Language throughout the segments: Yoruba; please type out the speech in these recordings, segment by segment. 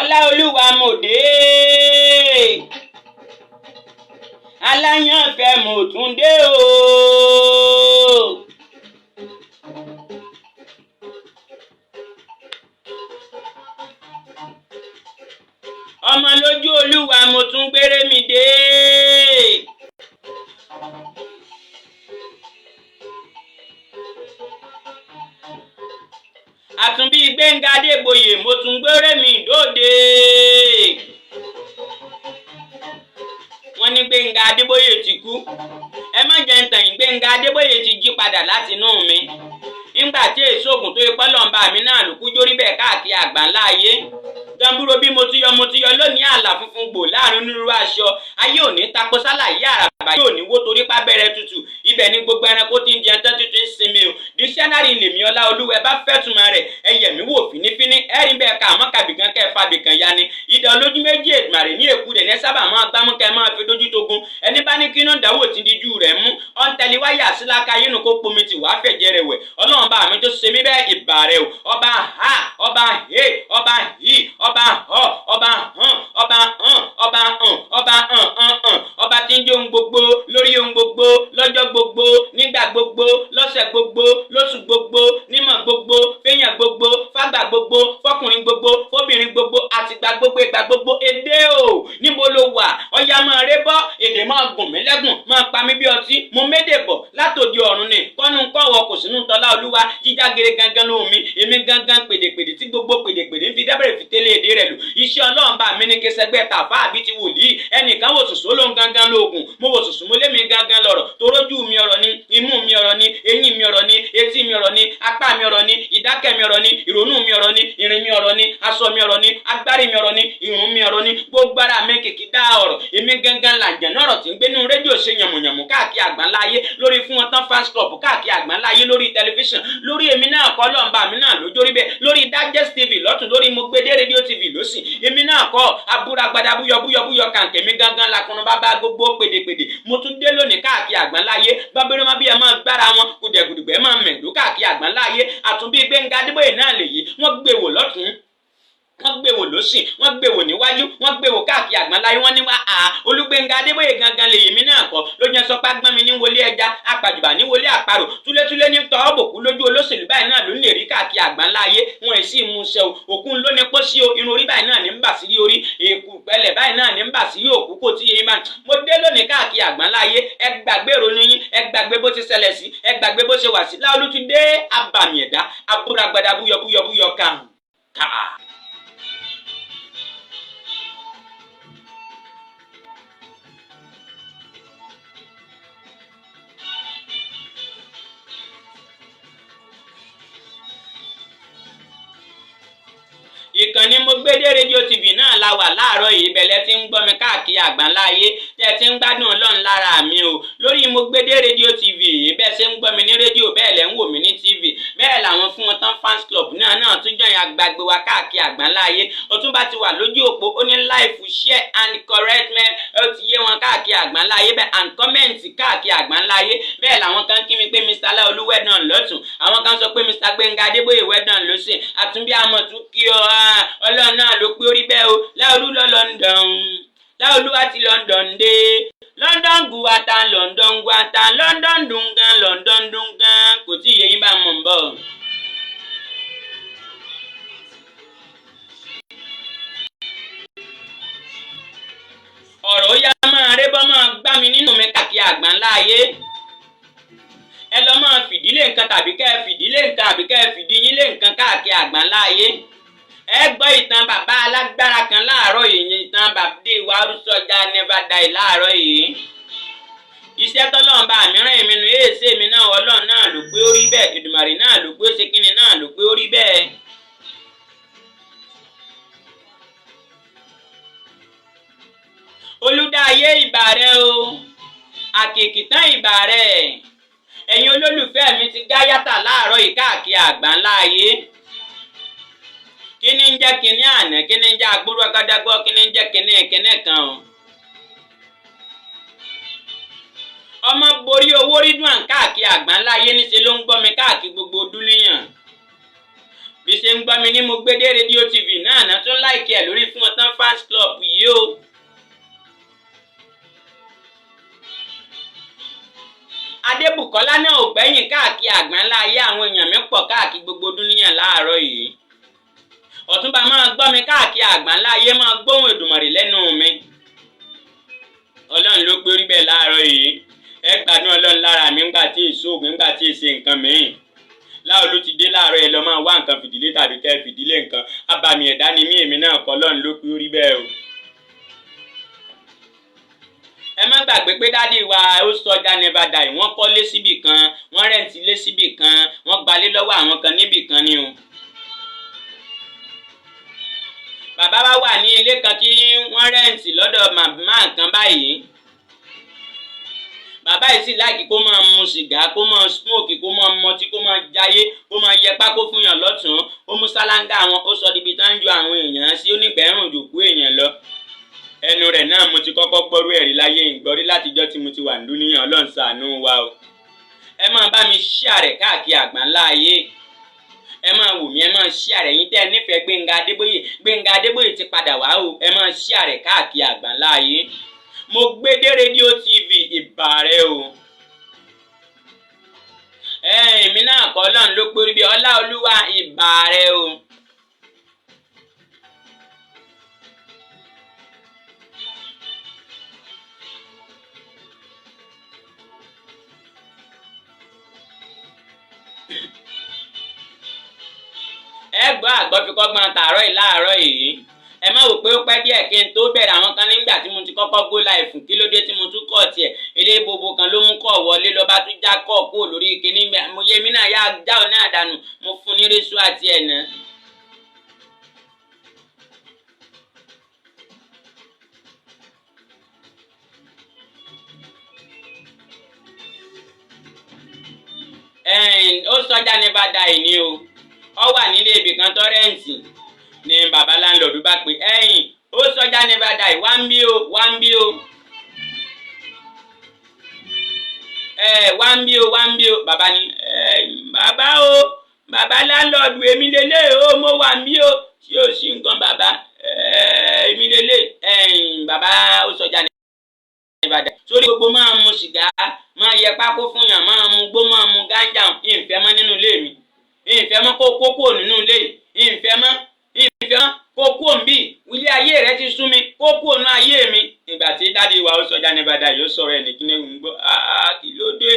Ọláolúwa mo dé aláyànfẹ́ mo tún dé o. Ọmọ lójú Olúwa mo tún gbére mi dé. Àtúnbí Gbénga Adébóyè mo tún gbére mi dóde. Wọ́n ní Gbénga Adébóyè ti kú. Ẹ má jẹ́ ń tàn yín, Gbénga Adébóyè ti jí padà láti inú mi. Nígbà tí èso ògùn tó ipọ́ lọ́nba mi náà ló kú jórí bẹ́ẹ̀ káàkiri àgbáńlá ayé. Gamburo bí mo ti yọ lónìí àlà funfun gbò láàrin onírúurú aṣọ. Ayé òní tapo sálàyé àràbà yóò ní wó torí pábẹ́rẹ́ tutù. Ibẹ̀ ni gbogbo ẹranko ti ń jẹun tán tuntun sinmi o. Dictionary lèmi Ọláolúwa ẹ bá fẹ́ túmọ̀ rẹ̀ ẹ yẹ̀ mí wò fínífíní. Ẹ̀rín bẹ́ẹ̀ ká àmọ́ kàbìkan kẹ́ ẹ fàbìkan ya ni. Ìdá olójú méjì Èdùmàrè ní èkú rẹ̀ ní sábà máa gbámú kẹ́ máa fi dójú togun. Ẹni bá ní kí iná dáwò tí díjú rẹ̀ mú. Ọ̀ntẹ̀lí wáyà síláka yínú kó pomi tì wá fẹ̀jẹ̀ rẹ̀ wẹ̀. Ọlọ́run bá mi tó ṣe mí bẹ́ẹ̀ ìbà rẹ̀ o. Ọba ha, ọba he, ọba hi, ọba họ, ọba hàn, ọba hàn, ọba hàn, ọba hàn. Ọba tí ń jẹ́ ohun gbogbo lórí ohun gbogbo lọ́jọ́ gbogbo nígbà gbogbo lọ́sẹ̀ gbogbo lóṣù gbogbo nímọ̀ gbogbo fẹ́yàn gbogbo fágbà gbogbo fọkùnrin gbogbo fóbìnrin gbogbo àtìgbà gbogbo ìgbà gbogbo. Èdè o níbo ló wà? Ọya máa ré bọ́ èdè máa gùn mí lẹ́gùn máa pa mí bí ọtí. Mo médè bọ̀ látòdì ọ̀run ni kọ́nu kọ́wọ́ kò sínú Tọ́láolúwa jíjá gere gangan lóhùn mi. Èmi gangan pèdèpèdè tí gbogbo pèdèpèdè ń fi dábẹ̀rẹ̀ fi tẹ́lẹ̀ èdè rẹ̀ lò. Iṣẹ́ Ọlọ́run bá mi ní kí sẹgbẹ́ tàfà àbí ti wòlíì. Ẹnìkan wò sùsù lóhun gangan lóògùn. Mo wò sùsù mo lémi gangan lọ̀rọ̀. Torójú mi ọ̀rọ̀ ni, imú mi ọ̀rọ̀ ni, eyín mi ọ̀rọ̀ ni, etí mi ọ̀rọ̀ ni, apá mi ọ̀rọ̀ ni, ìdákẹ́ mi ọ̀rọ̀ ni, ìrònú mi ọ̀rọ̀ ni, ìrìn mi ọ̀rọ̀ ni, aṣọ mi ọ̀rọ̀ ni, agbárí mi ọ̀rọ̀ ni, ìrùn mi ọ̀rọ̀ ni, gbogbo ara mi kìkì dá ọ̀rọ̀. Èmi gangan làǹjẹ̀ náà ọ̀rọ̀ tí ń gbé nínú rédíò ṣe yànmùyànmù káàkiri àgbáńláyé lórí fún wọn tán fans club káàkiri àgbáńláyé lórí tẹlifíṣàn lórí èmi náà kọ́ lọ́nba mi náà lójórí bẹ́ẹ̀ lórí Digest TV lọ́tún lórí mo gbé dé rédíò TV lọ́sìn èmi náà kọ́ abúragbada búyọbúyọ kàǹkẹ́ mi gangan lakunrin bàbá gbogbo pèdèpèdè mo tún dé lónìí káàkiri àgbáńláyé bábẹ́rẹ́ má bí ẹ máa gbára wọn kùdẹ̀kùdùgbẹ́ máa mẹ̀dó káàkiri àgbáńláyé Àtúnbí Gbénga Adébóyè náà lèyí wọ́n gbé wò lọ́tún wọ́n gbé wò lọ́sìn wọ́n gbé wò níwájú wọ́n gbé wò káàkiri àgbáńláyé wọ́n ní wá Olúgbénga Adébóyè gangan lèyí mi náà kọ́ ló jẹ́ sọpá gbọ́n mi ní wọlé ẹja apàjùbà ní wọlé àparò túlétúlé ní tọ́ bòkú lójú olóṣèlú báyìí náà ló ń lè rí káàkiri àgbáńláyé wọn ẹ̀ sì mú ṣe o òkun ló ní pọ́ sí o irun orí báyìí náà ní ń bà sí orí èkú pẹ̀lẹ́ báyìí náà ní ń bà sí òkú kò tí yé máa mo dé lónìí káàkiri àgbáńláyé ẹ gbàgbé ìrònú yín ẹ gbàgbé bó ti ṣẹlẹ̀ sí ẹ gbàgbé bó ṣe wà sí Láolú ti dé abàmì ẹ̀dá abúragbada búyọbúyọ kàn káà. Ìkànnì mo gbé dé rédíò TV náà la wà láàárọ̀ yìí bẹ̀lẹ̀ tí ń gbọ́ mi káàkiri àgbáńláyé tẹ́ ti ń gbádùn Ọlọ́run lára mi o lórí mo gbé dé rédíò TV yìí bẹ́ẹ̀ ṣe ń gbọ́ mi ní rédíò bẹ́ẹ̀ lẹ́ ń wò mí ní TV bẹ́ẹ̀ làwọn fún wọn tán fans club náà tún jọyìn àgbàgbé wa káàkiri àgbáńláyé Ọ̀túnba ti wà lójú òpó ó ní live share and correctment ó ti yé wọn káàkiri àgbáńláyé bẹ́ẹ̀ and comment káàkiri àgbáńláyé bẹ́ẹ̀ làwọn kan kí mi pé Mr. Láolú well done lọ́tún àwọn kan sọ pé Mr. Gbénga Adébóyè well done lọ́sìn Àtúnbí àmọ̀tú kí ọ Ọlọ́run náà ló pé orí bẹ́ẹ̀ o Láolú lọ London Láolú àti London dé London guata London guata London dungan London dungan kò tí ì yé yín bá mọ̀ ń bọ̀. Ọ̀rọ̀ yá máa rébọ́ máa gbá mi nínú mi káàkiri àgbáńláyé ẹ lọ máa fìdílé nǹkan tàbí kẹ́ ẹ fìdílé nǹkan àbí kẹ́ ẹ fìdí yín lé nǹkan káàkiri àgbáńláyé ẹ gbọ́ ìtàn bàbá alágbára kan láàárọ̀ yìí ìtàn bàbá ìwà Arúsọjá never die láàárọ̀ yìí iṣẹ́ tọ́lọ́run bá mìíràn èmi nù èsì èmi náà Ọlọ́run náà ló pé ó rí bẹ́ẹ̀ Èdùmàrè náà ló pé ó ṣe kíni náà ló pé ó rí bẹ́ẹ̀. Olúdáyé ìbà rẹ o àkìkìtàn ìbà rẹ ẹ̀yin olólùfẹ́ mi ti gáyàtà láàárọ̀ yìí káàkiri àgbáńláyé kíni ń jẹ́ kíni àná kíni ń jẹ́ agbóró agádágbọ́ kíni ń jẹ́ kíni kan o. ọmọ borí owó rídùn káàkiri àgbáńláyé níṣẹ́ ló ń gbọ́ mi káàkiri gbogbo dúníyàn bí ṣe ń gbọ́ mi ní Mo Gbédé rédíò TV náà tún láìkí ẹ̀ lórí Fún Ọtán fans club yìí o. Adébùkọ́lá náà ò gbẹ́yìn káàkiri àgbáńlá ayé, àwọn èèyàn mi pọ̀ káàkiri gbogbo dúníyàn láàárọ̀ yìí. Ọ̀túnba máa gbọ́ mi káàkiri àgbáńlá ayé, máa gbóhùn Èdùmàrè lẹ́nu mi. Ọlọ́run ló gbé orí bẹ́ẹ̀ láàárọ̀ yìí. Ẹ gbádùn Ọlọ́run lára mi ńgbà tí ìṣòògùn ńgbà tí ìṣe nǹkan mìíràn. Láolú ti dé láàárọ̀ ẹ lọ máa wá nǹkan fìdílé tàbí kẹ́ fìdílé nǹkan. Abàmì ẹ̀dá ni mí, èmi náà kọ́, Ọlọ́run ló gbé orí bẹ́ẹ̀ o. Ẹ má gbàgbé pé dádì wa ó sọjà never die, wọ́n kọ́lé síbì kan, wọ́n rẹ̀ǹtì lé síbì kan, wọ́n gbalé lọ́wọ́ àwọn kan níbì kan ni o. Bàbá wa wà ní ilé kan tí wọ́n rẹ̀ǹtì lọ́dọ̀ màmá kan báyìí. Bàbá yìí sì láìkí kó máa mu sìgá, kó máa smoke, kó máa mọtí, kó máa jayé, kó máa yẹ pákó fún yàn lọ́tún. Ó mú sálángà wọn, ó sọ níbi tá ń ju àwọn èèyàn sí, ó nígbẹ̀rún òjòkú èèyàn lọ. Ẹnu rẹ̀ náà mo ti kọ́kọ́ gbọ́rú ẹ̀rí láyé ìgbọ́rí látijọ́ tí mo ti wà nídúníyàn. Ọlọ́run ṣàánú wa o. Ẹ máa bá mi share rẹ̀ káàkiri àgbáńlá ayé. Ẹ máa wò mí, ẹ máa share rẹ̀, yín tẹ́ ẹ nífẹ̀ẹ́ Gbénga Adébóyè. Gbénga Adébóyè ti padà wá o. Ẹ máa share rẹ̀ káàkiri àgbáńlá ayé. Mo Gbédé rédíò TV ìbà rẹ o. Èmi náà kọ́, Ọlọ́run ló pé orí bí Ọláolúwa ìbà rẹ o. Ẹ gbọ́ àgbọ́fikọ́gbọ́n tààrọ̀ yìí láàárọ̀ yìí. Ẹ má wò pé ó pẹ́ díẹ̀ kí n tó bẹ̀rẹ̀. Àwọn kan nígbà tí mo ti kọ́kọ́ go live, kí ló dé tí mo tún kọ̀ tiẹ̀. Ilé bobo kan ló mú kọ̀ wọlé, ló bá tún já kọ̀ kúrò lórí kíní. Mo yẹ mí náà yá já ọ náà dànù, mo fún ní résù àti ẹ̀nà. Ó sọjà never die ni o. Ó wà nílé ibì kan tó rẹ́ǹtì ni bàbá láńlọ́ọ̀dù bá pè, ó sọjà never die, wá ń bí o, wá ń bí o. Wá ń bí o, wá ń bí o. Bàbá ni bàbá o, bàbá láńlọ́ọ̀dù, èmi lélẹ̀ o, mo wà ń bí o. Tí o sì nǹkan bàbá, èmi lélẹ̀. Bàbá ó sọjà never die. Sórí gbogbo máa mu sìgá, máa yẹ pákó fún yàn, máa mu gbó, máa mu gánjà, ìfẹ́ mọ́ nínú ilé mi. Ìfẹ́ mọ́ kó kókó nínú ilé, ìfẹ́ mọ́ kó kó ń bì. Ilé ayé rẹ ti sú mi, kó kó nínú ayé mi. Ìgbà tí dádì wa ó sọjà never die yóò sọ̀rọ̀ ẹ̀ ní kíní ń gbọ́. Kí ló dé?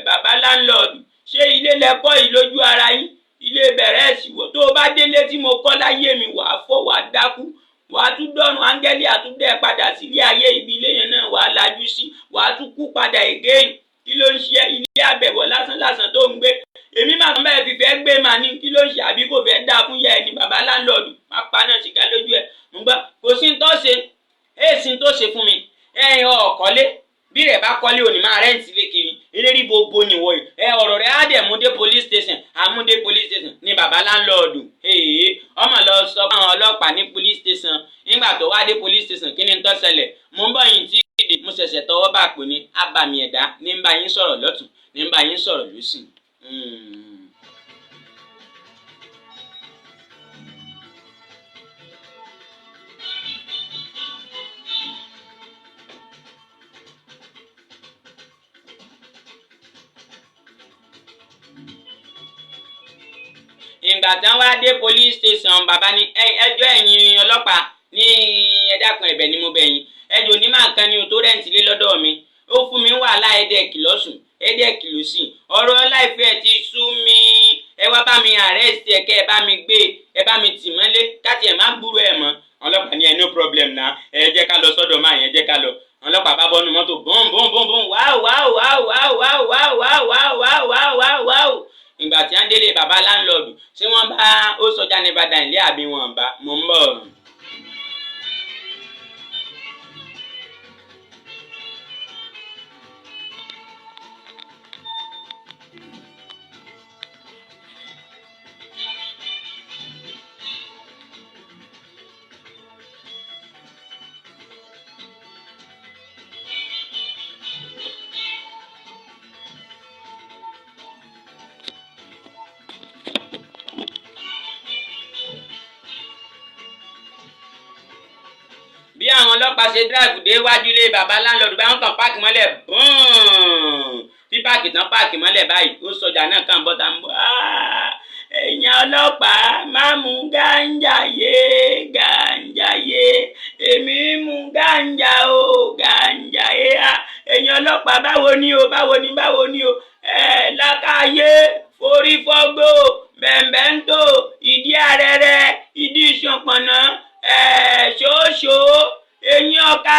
Bàbá láńlọ́ọ̀dù, ṣé ilé lẹ́kọ́ yìí lójú ara yín? Ilé bẹ̀rẹ̀ ẹ̀sìwò tó o bá délé tí mo kọ́ láyé mi, wàá fọ́, wàá dákú, wàá tún dọ́run, áńgẹ́lì àtúndẹ̀ padà sílé ayé ibi ilé yẹn náà wàá lajú sí, wàá tún kú padà again. Kí ló ń ṣe ilé àbẹ̀wọ̀ lásán tó ń gbé? Èmi máa ń bẹ́ẹ̀ fi fẹ́ gbé màá ní kí ló ń ṣe, àbí kò fẹ́ dáa fún yẹ ẹni bàbá láńlọ́ọ̀dù. Má pa náà sìgá lójú ẹ̀. Mo gbọ́ kò sí ń tó ṣe, èsì ń tó ṣe fún mi. Ọ̀kọ́lé bí rẹ̀ bá kọ́lé òní máa rẹ́ǹtì lé kiri. Eléri gbogbo nìwọ̀ yìí. Ọ̀rọ̀ rẹ̀ á dẹ̀ múdé police station, àmúdé police station ní bàbá láńlọ́ọ̀dù. Ọmọ lọ sọ fún àwọn ọlọ́pàá ní police station. Nígbà tó wá dé police station, kí ni ń tó ṣẹlẹ̀? Mo ń bọ̀ yín tí mo ṣẹ̀ṣẹ̀ tọwọ́ bá pè ní abàmì ẹ̀dá, ní ń bá yín sọ̀rọ̀ lọ́tùn, ní ń bá yín sọ̀rọ̀ lósì. Ìgbà tí wọ́n wá dé police station, bàbá ní ẹjọ́ ẹ̀yin ọlọ́pàá ní ẹ dákun ẹ̀bẹ̀ ni mo bẹ̀ yín. Ẹjọ́ ní máa kan ní o tó rẹ́ǹtì lé lọ́dọ̀ mi. Ó fún mi wàhálà ẹ̀ẹ́dẹ̀kì lọ́sùn, ẹ̀ẹ́dẹ̀kì lọ́sìn. Ọ̀rọ̀ láìfẹ́ ti sú mi. Ẹ wá bá mi arrest ẹ kẹ́ ẹ bá mi gbé, ẹ bá mi tì mọ́lé, káti ẹ̀ má gbúrò ẹ̀ mọ́. Ọlọ́pàá ní no problem náà, ẹ jẹ́ ká lọ sọ́dọ̀ máa yẹn, jẹ́ ká lọ. Ọlọ́pàá bá bọ́nu mọ́tò bọ́m wáò. Ìgbà tí wọ́n délé bàbá láńlọ́ọ̀dù, ṣé wọ́n bá ó sọjà never die ilé àbí wọn bá? Mo ń bọ̀. ọlọ́pàá ṣe drive dé wájú ilé bàbá láńlọ́ọ̀dù báwọn kan páàkì mọ́lẹ̀ tí páàkì tán páàkì mọ́lẹ̀ báyìí ó sọjà náà kàn bọ́ta ń bọ́ ẹ̀yin ọlọ́pàá má mú gánjà yé èmi mú gánjà o gánjà yé ẹ̀yin ọlọ́pàá báwo ni o lákàyé forí fọ́gbó bẹ̀m̀bẹ̀ntò ìdí arẹrẹ ìdí ìṣọ̀pọ̀nà ṣóṣó eyín ọ̀ka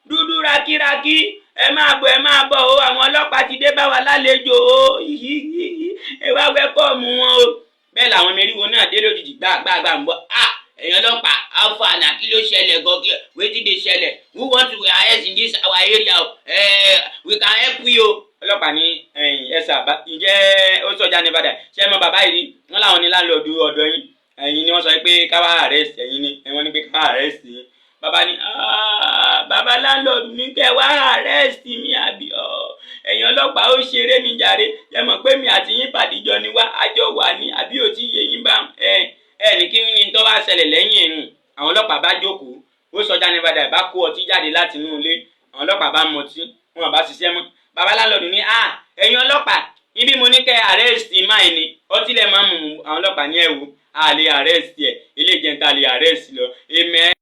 dúdú rakíraki ẹ máa bọ̀ o àwọn ọlọ́pàá ti dé bá wa lálejò o ẹ wá wẹ́kọ̀mù wọn o. bẹ́ẹ̀ làwọn mẹ́rìnwó náà dé lójijì gbàgbàgbà ń bọ̀ ẹ̀yin ọlọ́pàá alpha àná kí ló ṣẹlẹ̀ gọ́gẹ́ wetin dey ṣẹlẹ̀ we want to arrest in this our area we can help you. ọlọ́pàá ní ẹ̀sà ǹjẹ́ ó sọjá ní Ìbàdàn ṣé ẹ mọ bàbá yìí wọ́n láwọn ní láńlọ́ọ̀dù ọ̀dọ̀ yín ẹ̀yin ni wọ́n sọ pé káwá arrest ẹ̀yin ni wọ́n ní pé káwá arrest yín. bàbá ní bàbá láńlọ́ọ̀dù ní kẹ́ wá arrest mi àbí ẹ̀yin ọlọ́pàá ó ṣeré ní jàre ẹ mọ̀ pé mi àti yín pàdíjọ ni wá àjọ wà ní àbí ò tí yé yín bá ní kí ni tó wá ṣẹlẹ̀ lẹ́yìn ẹ̀rùn. àwọn ọlọ́pàá bá jókòó ó sọjá ní Ìbàdàn bá kó ọtí jáde láti inú ilé àwọn ọlọ́pàá bá mọtí wọn bá ṣiṣẹ́ mọ́. bàbá láńlọ́ọ̀dù ní ẹ̀yin ọlọ́pàá ibi mo ní kẹ́ arrest máì ni ọtí lẹ̀ máa mú àwọn ọlọ́pàá ní ẹ̀wò a lè arrest ẹ̀ ilé ìjẹta lè arrest lọ amen.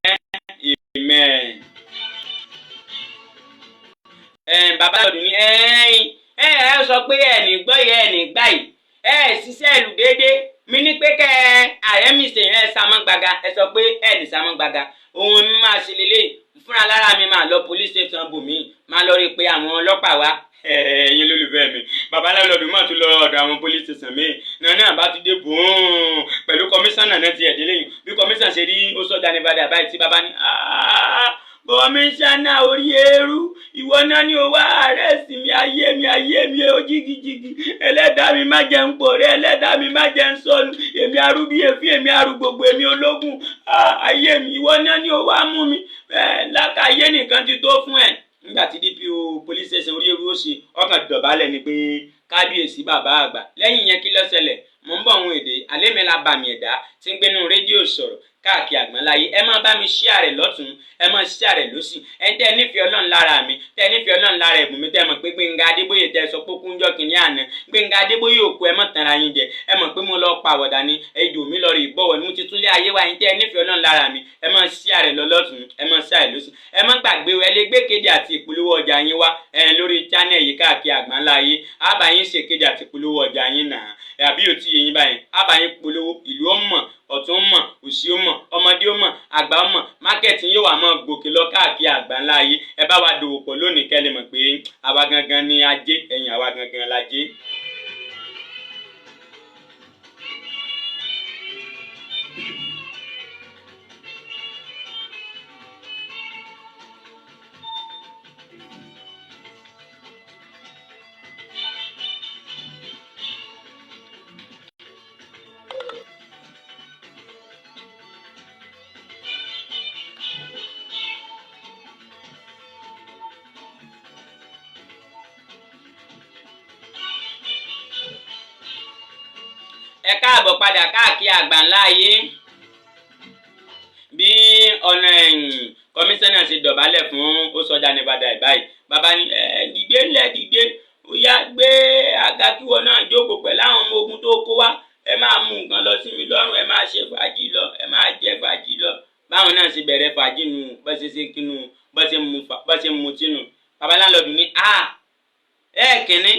bàbá láńlọ́ọ̀dù ní ẹ sọ pé ẹnì gbọ́ yẹ ẹnì gbà yìí ṣiṣẹ́ ìlú déédéé mi ní pé kẹ́ àrẹ́mìsẹ̀ yẹn sàmọ́ gbaga ẹ sọ pé ẹnì sàmọ́ gbaga ohun mi máa ṣe lélẹ̀ fúnra lára mi máa lọ police station bù mí máa lọ rí i pé àwọn ọlọ́pàá wá ẹ̀yin lólùfẹ́ mi bàbá láńlọ́ọ̀dù máa tún lọ ọ̀dọ̀ àwọn police station mi náà bá tún dé bùn pẹ̀lú kọmíṣánná náà ti ẹ̀dẹ́ lẹ́yìn bí kọmíṣánná ṣe rí ó sọjá ní Ìbàdàn báyìí tí bàbá ní kọmíṣánná orí eérú ìwọ náà ni ó wá arrest mi ayé mi ó jìgìjìgì ẹlẹ́dàá mi má jẹ́ ń pòrẹ́ ẹlẹ́dàá mi má jẹ́ ń sọnù èmi arúbí èéfín èmi arúgbogbo èmi ológun ayé mi ìwọ náà ni ó wá mú mi lákàyé nìkan ti tó fún ẹ. nígbà tí DPO police station orí eérú ó ṣe ọkàn dọ̀bálẹ̀ ni pé kábíyèsí bàbá àgbà lẹ́yìn yẹn kí ló ṣẹlẹ̀ mò ń bọ̀ ohun èdè àlémẹ́lá bàmì ẹ̀dá tí ń gbénu rédíò sọ̀rọ̀ káàkiri àgbáńláyé ẹ máa bá mi share rẹ̀ lọ́tún ẹ máa share rẹ̀ lọ́sì ẹ tẹ́ nífẹ̀ẹ́ Ọlọ́run lára mi tẹ́ nífẹ̀ẹ́ Ọlọ́run lára ẹ̀bùn mi tẹ́ mọ̀ pé Gbénga Adébóyè tẹ́ sọ pé kú ńjọ́ kìíní àná Gbénga Adébóyè òkú ẹ mọ̀ tanra yín jẹ ẹ mọ̀ pé mo lọ pàwọ̀dà ni ẹjọ́ mi lọ rí ìbọ̀wọ̀ ni mo ti tún lé ayé wa yín tẹ́ nífẹ̀ẹ́ Ọlọ́run lára mi ẹ máa share rẹ̀ lọ́tún ẹ máa share rẹ̀ lọ́sì ẹ má gbàgbé ẹ lè gbé kéde àti ìpolówó ọjà yín wá lórí channel yìí káàkiri àgbáńláyé á bá yín ṣe kéde àti ìpolówó ọjà yín náà àbí ò tí yẹyin báyìí á bá yín polówó ìlú ó mọ̀ ọ̀tún ó mọ̀ òsì ó mọ̀ ọmọdé ó mọ̀ àgbà ó mọ̀ mákẹ́tì yóò wà mọ́ gòkè lọ káàkiri àgbáńláyé ẹ bá wa dòwò pọ̀ lónìí kẹ́lẹ́ mọ̀ pé àwa gangan ni ajé ẹ̀yìn àwa gangan lajé. ẹ káàbọ̀ padà káàkiri àgbáńláyé bí ọ̀nà kọmíṣánná ṣe dọ̀bálẹ̀ fún ó sọjá ní Ìbàdàn báyìí bàbá ní dìde ńlẹ̀ dìde ó yá gbé àga kí wọn náà jókòó pẹ̀lú àwọn ọmọ ogun tó kó wá ẹ máa mú nǹkan lọ sí mi lọ́rùn ẹ máa ṣe fàájì lọ ẹ máa jẹ fàájì lọ báwọn náà ṣe bẹ̀rẹ̀ fàájì nù bọ́sẹ̀ ṣe kínú bọ́sẹ̀ mu tínú bàbá láńlọ́ọ̀dù ní ẹ̀ẹ̀kínní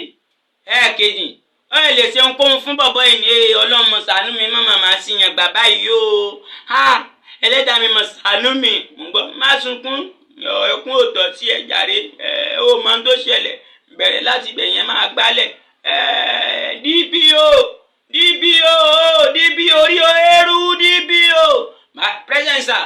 ẹ̀ẹ̀kejì ó lè ṣe ohunkóhun fún bọ̀bọ̀ yìí ní ọlọ́mọ ṣàánú mi má màmá sí yẹn gbà báyìí o ẹlẹ́dàá mi mọ̀ ṣàánú mi gbọ́ má sunkún ẹkún òtọ̀ sí ẹ jàre ó mọ tó ṣẹlẹ̀ bẹ̀rẹ̀ láti ibẹ̀ yẹn máa gbálẹ̀ DPO orí eérú DPO pẹ́sẹ̀nsà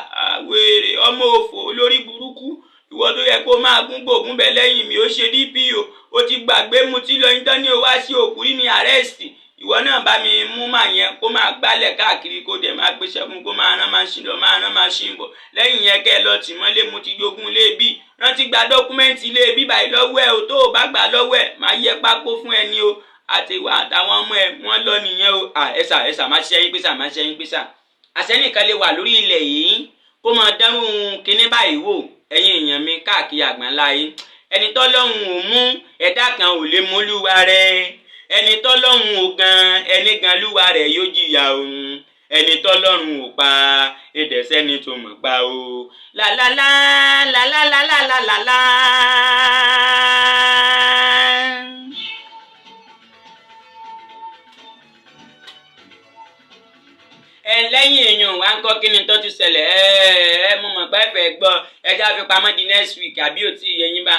wèrè ọmọ òfò olórí burúkú ìwọ tó yẹ kó máa gún gbòògùn bẹ lẹ́yìn mi ó ṣe DPO ó ti gbàgbé mutí lọ yín tán ní o wá sí òkú yìí ní àrẹ́sì ìwọ náà bá mi mú màá yẹn kó máa gbálẹ̀ káàkiri kó dẹ̀ máa gbéṣẹ́ fún kó máa rán máṣíìnì lọ máa rán máṣíìnì bọ̀ lẹ́yìn yẹn kẹ́ ẹ lọ tì mọ́lé mo ti jogún léèbí rántí gba dọ́kúmẹ́ǹtì léèbí báyìí lọ́wọ́ ẹ o tó o bá gbà lọ́wọ́ ẹ máa yẹ pákó fún ẹni o àtiwá àtàwọn ọmọ ẹ wọ́n lọ nìyẹn o ẹ̀sà má ṣiṣẹ́ yín pèsà àṣẹ nìkan lè wà lórí ilẹ̀ yìí kó máa dánrù kinní báyìí wò ẹ̀yin èèyàn mi káàkiri àgbáńlá yìí ẹni tọ́lọ́hun ò mú ẹ̀dá kan ò lè mú olúwa rẹ̀ ẹni tọ́lọ́hun ò gan ẹni gan lúwa rẹ̀ yóò jìyà òun ẹni tọ́lọ́run ò pa ẹ̀dẹ̀sẹ́ni tó mọ̀ pa o lálálá lálálálálálá. lẹ́yìn èèyàn wá ń kọ́ kí ni tó ti ṣẹlẹ̀ mo mọ̀ pé fẹ́ gbọ́ ẹja fi pamọ́ di next week àbí ò tí ì yẹ yín bá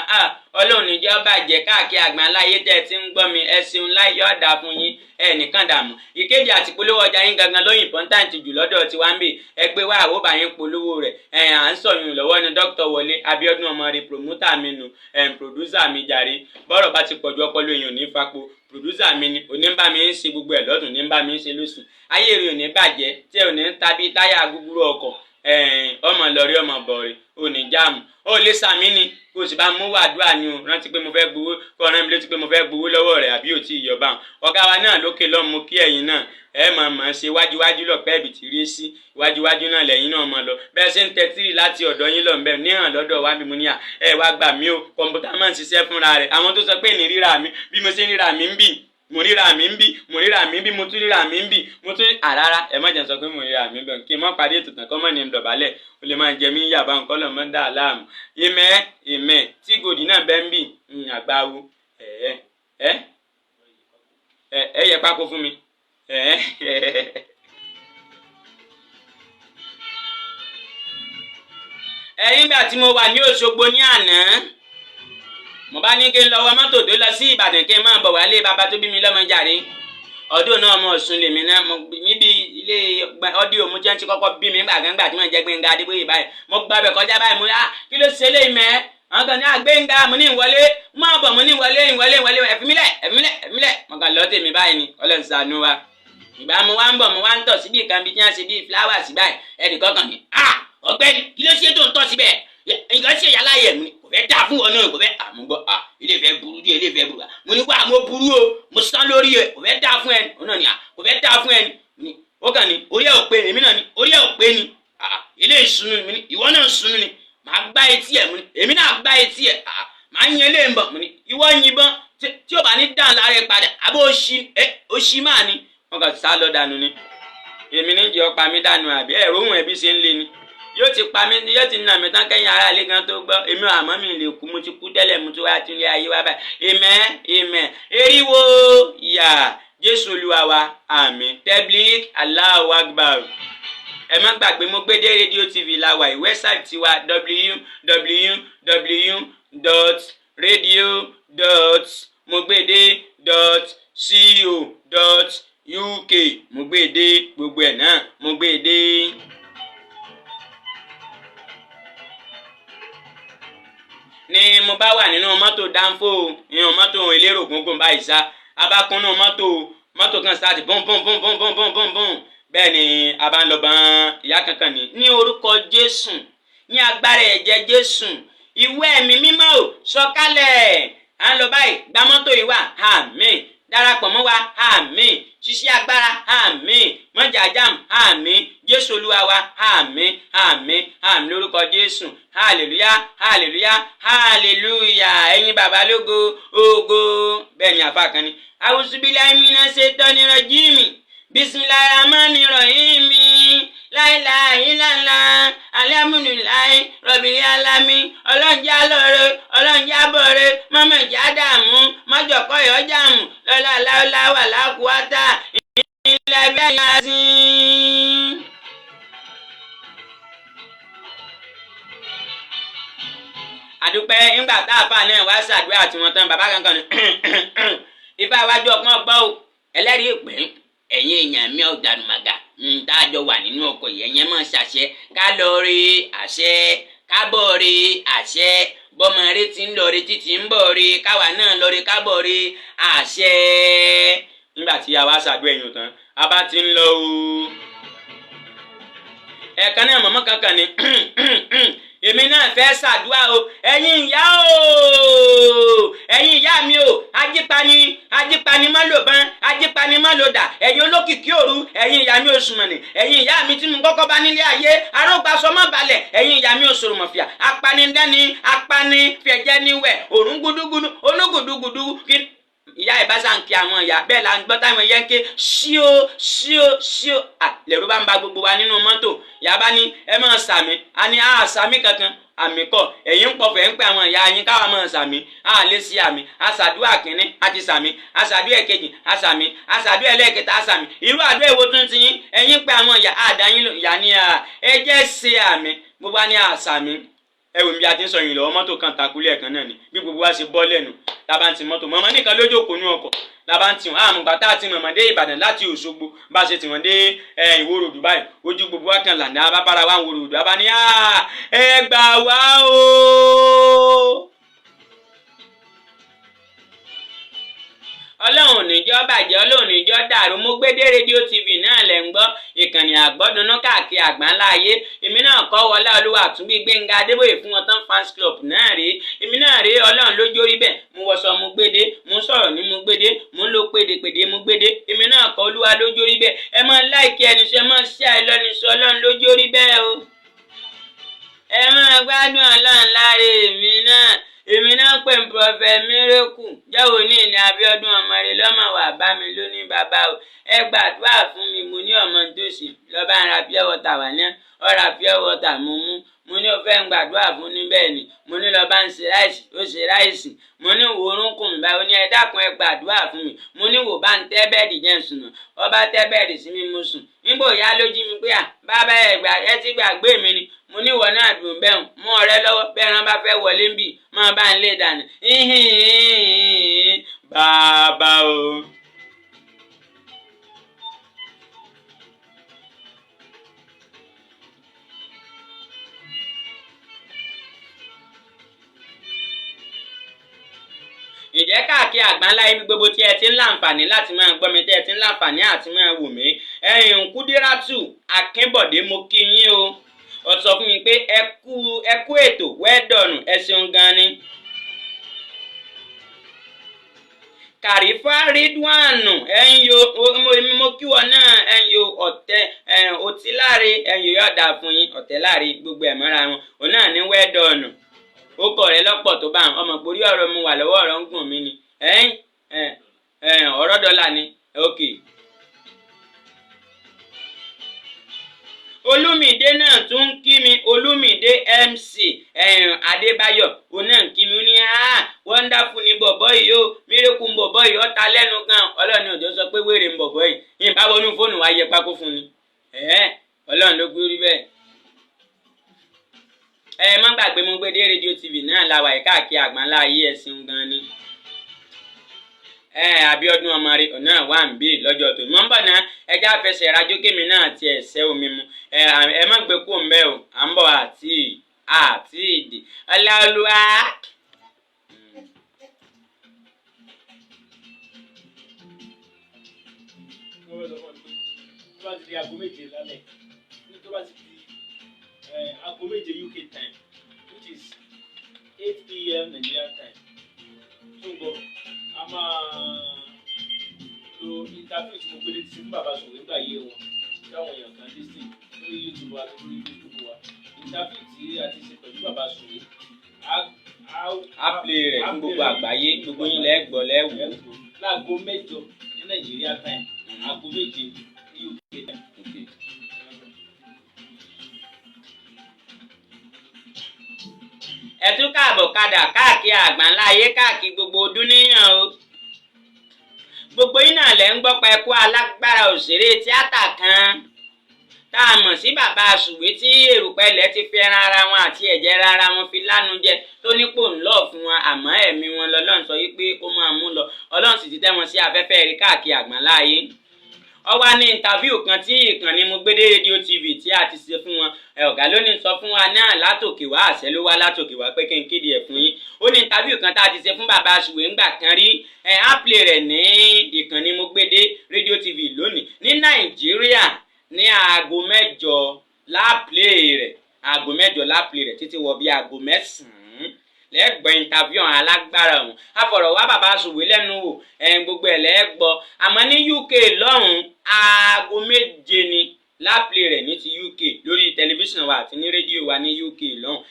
ọlọ́run níjẹ́ ó bàjẹ́ káàkiri àgbáńláyé tẹ́ ẹ ti ń gbọ́ mi ẹ ṣeun láì yọ̀ ọ̀dà fún yín nìkan dààmú ìkéde àti polówó ọjà yín gangan lóyìn important jù lọ́dọ̀ tí wá ń bè ẹ gbé wá àwòbá yín polówó rẹ̀ à ń sọ̀yún lọ́wọ́ ni Dr. Wọlé Abíọ́dún ọmọ rẹ̀ promoter mi nù producer mi jàre bọ́rọ̀ bá ti pọ̀jù ọpọlọ èèyàn ní fapo producer mi ni oníbà mi ń ṣe gbogbo ẹ̀ lọ́dún níbà mi ń ṣe lóṣù ayé rẹ̀ ò ní bàjẹ́ tí ò ní tàbí táyà gúgúrú ọkọ̀ ọmọ lọ́rí ọmọ bọ̀rẹ̀ ò ní jáàmù ó lè sàmì ni kó o sì bá mú wàdúrà ni o rántí pé mo fẹ́ gbowó kọ́ ọ̀rẹ́ mi létí pé mo fẹ́ gbowó lọ́wọ́ rẹ̀ àbí ò tí ì yọba ọ̀gá wa náà lókè lọ́mú kí ẹ̀yin náà ẹ mọ̀ ṣe wájúwájú lọ pẹ́ẹ́bì tí rí sí wájúwájú náà lẹ́yìn náà mọ̀ lọ bẹ́ẹ̀ ṣe ń tẹ́tírì láti ọ̀dọ̀ yín lọ bẹ́ẹ̀ níhàn lọ́dọ̀ wa bí mo ní à ẹ wá gbà mí o kọ̀ǹpútà máa ń ṣiṣẹ́ fúnra rẹ̀ àwọn tó sọ pé ní ríra mi bí mo ṣe ń ríra mi ń bì mo ríra mi ń bì mo ríra mi ń bì mo tún ríra mi ń bì mo tún àrárá ẹ má jẹ́ sọ pé mo ríra mi bẹ̀ kí n má parí ètò tán kọ́ mọ́ ní dọ̀bálẹ̀ o lè máa jẹ mí yàbá nǹkan lọ́mọ dá a láàmú ìmẹ̀ tí gòdì náà bẹ́ ń bì àgbáwo ẹ yẹ pákó fún mi nígbà tí mo wà ní Òṣogbo ní àná mo bá ní kí n lọ wọ mọ́tò tó lọ sí Ìbàdàn kí n máa bọ̀ wálé bàbá tó bí mi lọ́mọ jàre ọdún náà ọmọ Ọ̀ṣun lèmi náà níbi ilé ọdíò mo jẹ́ ń ti kọ́kọ́ bí mi gbàgbà tí wọ́n jẹ́ Gbénga Adébóyè báyìí mo gbàbẹ̀ kọjá báyìí mo ní kí ló ṣe léyìí mẹ́ àwọn kan ní Gbénga mo ní ìwọlé máa bọ̀ mo ní ìwọlé ẹ̀fímílẹ̀ mo kàn lọ́ọ́ tèmi báyìí ni Ọlọ́run ṣàánú wa ìgbà mo wá ń bọ̀ mo wá ń tọ̀ síbi ìkan bí tí wọ́n ṣe bí fúláwà sí báyìí ẹnì kọ̀ọ̀kan ni ọ̀gbẹ́ni kí ló ṣe tó ń tọ̀ síbẹ̀ nǹkan ṣe yàrá yẹ̀ mi kò fẹ́ dá fún ọ náà kò fẹ́ àmúgbọ́ ilé ìfẹ́ burú díẹ̀ ilé ìfẹ́ burú mo ní wá mo burú o mo sán lórí ẹ kò fẹ́ dá fún ẹni òun náà ni kò fẹ́ dá fún ẹni ni ó kàn ní orí ẹ̀ ò pé ni èmi náà ni orí ẹ̀ ò pé ni ilé ìsunu ni ìwọ náà sunu ni màá gbá etí ẹ̀ mo ní èmi náà gbá etí ẹ̀ màá yan ilé ìbọn mo ní ìwọ yìnbọn tí ó bá ní dàn lára ẹ padà àbó òṣì máa ni wọn kàn sá lọ dànù ni èmi ní jẹ́ ọ̀pá mi dànù àbí ẹ̀rọ òun ẹ̀bí ṣe ń lé ni yóò ti pa mí yóò ti nà mí tán kẹ́yìn ara ilé gan tó gbọ́ èmi àmọ́ mi lè kú mo ti kú tẹ́lẹ̀ mo ti wá tún lé ayé wá báyìí amen eriwo ìyá Jésù Olúwa wa àmín Tabligh Allahu Akbar ẹ má gbàgbé mo gbé dé rédíò TV láwa yìí wẹ́bsáìtì tiwa www.radio.mogbede.co.uk mo gbé dé gbogbo ẹ̀ náà mo gbé dé. Ni mo bá wà nínú mọ́tò dánfò nínú mọ́tò elérò gúngún báyìí sá abákúnnú mọ́tò kan sáà ti bọ́n bẹ́ẹ̀ ni a bá ń lọ bán ìyá kankan ní orúkọ Jésù ní agbára ẹ̀jẹ̀ Jésù ìwé ẹ̀mí mímọ́ ò sọ̀kalẹ̀ à ń lọ báyìí gba mọ́tò yìí wà àmín darapọ̀ mọ́ wa àmín ṣiṣẹ́ agbára àmín mọ́jàjàm àmín Jésù Olúwa wa àmín lórúkọ Jésù hallelujah ẹ̀yin bàbá lógo ògo bẹ́ẹ̀ ni àfa kan ní awusubilayi mina ṣetani rajimi bisimilayi ramani rahimi láìláìláìlá alihamudulilayi rọbìlì alami ọlọ́njà lọ́rẹ́ ọlọ́njà bọ̀rẹ́ mọ́mọ́jà dààmú mọ́jọ̀kọ́ ìyọ́jàmù lọ́la láwùláwà lákùúwátà ilẹ̀ bí ẹ̀yà sí. àdúpẹ́ ńgbà tá a fà náà wá ṣàdúrà tí wọ́n tán bàbá kankan ní ifá iwájú ọpọ́n gbọ́ ò ẹlẹ́rìí ìpín ẹ̀yin èèyàn mi ò dànù màgà tá a jọ wà nínú ọkọ̀ yẹn yẹn máa ṣàṣẹ ká lọ rí àṣẹ ká bọ̀ rí àṣẹ bọ́mọ rí ti ń lọ rí títí ń bọ̀ rí káwa náà lọ rí ká bọ̀ rí àṣẹ. nígbà tí a wá ṣàdúrà èèyàn tán a bá ti ń lọ o ẹ̀ẹ̀kan náà mọ̀mọ́ kankan ní èmi náà fẹ́ ṣàdúrà o ẹ̀yin ìyá o ẹ̀yin ìyá mi o ajípani má lò bán ajípani má lò dà ẹ̀yin olókìkí òru ẹ̀yin ìyá mi òṣùmọ̀nì ẹ̀yin ìyá mi tí mo kọ́kọ́ bá nílé ayé arógbàsọ má balẹ̀ ẹ̀yin ìyá mi òṣòròmọ̀fìà apanidẹ́ni apanifẹ̀jẹ́ níwẹ̀ òrùn gúdúgúdú ológùdúgùdú kí ìyá ìbáṣà ń kí àwọn ìyá bẹ́ẹ̀ la ń gbọ́ táwọn yẹn ń ké ṣíó lẹ́rú bá ń ba gbogbo wa nínú mọ́tò ìyá bá ní ẹ máa sàmì a ní sàmì kankan àmì kọ ẹ̀yin ń pọ̀fẹ́ ń pẹ́ àwọn ìyá yín káwa máa sàmì lè sí àmì àṣàdúrà kínní àti sàmì àṣàdúrà ẹ̀kejì àṣàmì àṣàdúrà ẹlẹ́ẹ̀kẹta àṣàmì irú àdúrà èwo tún ti yín ẹ̀yin pẹ́ àwọn ìyá àdáyín ìyá ní ẹ jẹ́ ṣe àmì gbogbo wa ní àṣàmì ẹwù mi a ti ń sọ yìí lọ́wọ́ mọ́tò kan takulẹ̀ kan náà ni bí gbogbo wa ṣe bọ́ lẹ́nu lábá ń ti mọ́tò mọ́mọ́ nìkan lójó kò ní ọkọ̀ lábá ń ti wọn àmọ́ gbàtà àti mọ̀mọ́ dé Ìbàdàn láti Òṣogbo bá a ṣe tì wọ́n dé Ìwó Road Dubai ojú gbogbo wa kan là ní abábára wa ń Ìwó Road Dubai abá ní ẹ gbà wá o. Ọlọ́run níjọ́ bàjẹ́ Ọlọ́run níjọ́ dàrú mo gbé dé rédíò TV náà lẹ̀ ń gbọ́ ìkànnì àgbọ́dúnú káàkiri àgbáńlá ayé èmi náà kọ́ wọlé olúwa àtúnbí Gbénga Adébóyè fún wọn tán fans club náà rí èmi náà rí Ọlọ́run lójó rí bẹ́ẹ̀ mo wọṣọ mo gbédé mo sọ̀rọ̀ ní mo gbédé mo ń lo pédépédé mo gbédé èmi náà kọ́ olúwa lójó rí bẹ́ẹ̀ ẹ máa láìkí ẹni sọ ẹ máa ṣe àìlọ́nisọ Ọlọ́run lójó rí bẹ́ẹ̀ o ẹ máa gbádùn Ọlọ́run láre èmi náà pè ń Prophet Miracle jẹ́wọ́ ní ìní Abíọ́dún ọmọdé lọ́mọ wà bá mi lónìí bàbá o ẹ gbàdúrà fún mi mo ní ọmọ tòsí lọ́ba ń ra pure water wà ní ọ̀rà pure water mo ní o fẹ́ ń gbàdúrà fún ní bẹ́ẹ̀ ni mo ní lọ́ba ń ṣe ráìsì ó ṣe ráìsì mo ní wò orúnkún mi báyìí ó ní ẹ dákun ẹ gbàdúrà fún mi mo ní wò bá ń tẹ́ bẹ́ẹ̀dì jẹ́ sùn náà ọba tẹ́ bẹ́ẹ̀dì sí mi mo sùn nígbò ìyá ló jí mi pé bàbá ẹ ti gbàgbé mi ni mo ní ìwọ náà dùn bẹ́ẹ̀ mú ọ̀rẹ́ lọ́wọ́ bẹ́ẹ̀ rán bá fẹ́ wọlé ń bì máa bá ń lé dànù bàbá o. Ìjẹ́ káàkiri àgbáńlá ibi gbogbo tí ẹ ti ń láǹfààní láti máa gbọ́ mi tí ẹ ti ń láǹfààní àti máa wò mí Kúdírátù Akínbọ̀dé mo kí yín o ó sọ fún mi pé ẹ kú ètò wẹ́ẹ̀dọ̀nù ẹ ṣeun gan ni. Kàrífà Ridwanu mo kí wọn náà Ọ̀tẹ́láre yọ̀ọ̀dà fún yín Ọ̀tẹ́láre gbogbo ẹ̀ mọ́ra wọn òun náà ní wẹ́ẹ̀dọ̀nù ó kọ̀ rẹ lọ́pọ̀ tó bá ń ọmọ porí ọ̀rọ̀ mu wà lọ́wọ́ ọ̀rọ̀ ń gùn mí ni ọ̀rọ̀ dọ́là ni ok. Olúmídé náà tún ń kí mi Olúmídé MC Adébáyọ̀ òun náà ń kí mi ó ní wonderful ni bọ̀bọ̀ yìí o Miracle ń bọ̀bọ̀ yìí ó ta lẹ́nu gan Ọlọ́run òjò sọ pé wèrè ń bọ̀bọ̀ yìí yìí bá wọnú fóònù wa yẹ pákó fún ni Ọlọ́run ló gbé orí bẹ́ẹ̀. Ẹ má gbàgbé mo gbé dé rédíò TV náà la wà káàkiri àgbáńlá ayé ẹ̀sìn gan ni. Abíọ́dún ọmọre ọ̀nà wà ń bí lọ́jọ́ tó mọ́ ń bọ̀ náà ẹjẹ́ àfẹsẹ̀ rájò kémi náà ti ẹ̀sẹ̀ omi mu ẹ má gbé kó ń bẹ́ o à ń bọ̀ àti ìdè ọlọ́ọ̀lùwà. Aago méje UK time which is 8 PM Nigerian time. So gbọ́ a máa lo interview tí mo gbé létí fún bàbá sọ̀rọ̀ nígbà yé wọn táwọn èèyàn kan dé sí lórí YouTube àti lórí Facebook wa. Interview tí a ti ṣe pẹ̀lú bàbá sọ̀rọ̀ a play rẹ̀ fún gbogbo àgbáyé gbogbo yín lẹ́gbọ̀ lẹ́wù. Láago mẹ́jọ ní Nigeria time aago méje ní UK time. Ẹ tún káàbọ̀ kadà káàkiri àgbáńlá ayé káàkiri gbogbo ọdún níyàn o. Gbogbo yín náà lẹ́ ń gbọ́ pa ẹkú alágbára òṣèré tíátà kan tá a mọ̀ sí bàbá Sùwé tí èrùpẹ̀ ilẹ̀ ti fi ẹran ara wọn àti ẹ̀jẹ̀ ara wọn fi lánú jẹ tó nípò ńlọ fún wọn àmọ́ ẹ̀mí wọn lọ́lọ́run sọ wípé kó máa mú lọ Ọlọ́run sì ti tẹ́ wọn sí afẹ́fẹ́ rí káàkiri àgbáńlá ayé. Ó wá ní interview kan tí ìkànnì mo gbé dé rédíò TV tí a ti ṣe fún wọn ọ̀gá ló ní sọ fún wa náà látòkè wá àṣẹ ló wá látòkè wá pé kí n kéde ẹ̀ fún yín. Ó ní interview kan tá a ti ṣe fún bàbá Sùwé ńgbà kan rí á play rẹ̀ ní ìkànnì mo gbé dé rédíò TV lónìí ní Nàìjíríà ní aago 8 la play rẹ̀ aago 8 lápìlì rẹ̀ títí wọ bí aago 9 lẹ́gbọ́ interview àwọn alágbára ọ̀hún àfọ̀rọ̀ wá bàbá Sùwé lẹ́nu wò gbogbo ẹ̀ lẹ́gbọ́ àmọ́ ní UK lọ́hùn aago 7 ni lápìlì rẹ̀ ní ti UK lórí tẹlifíṣàn wa àti ní rédíò wa ní UK lọ́hùn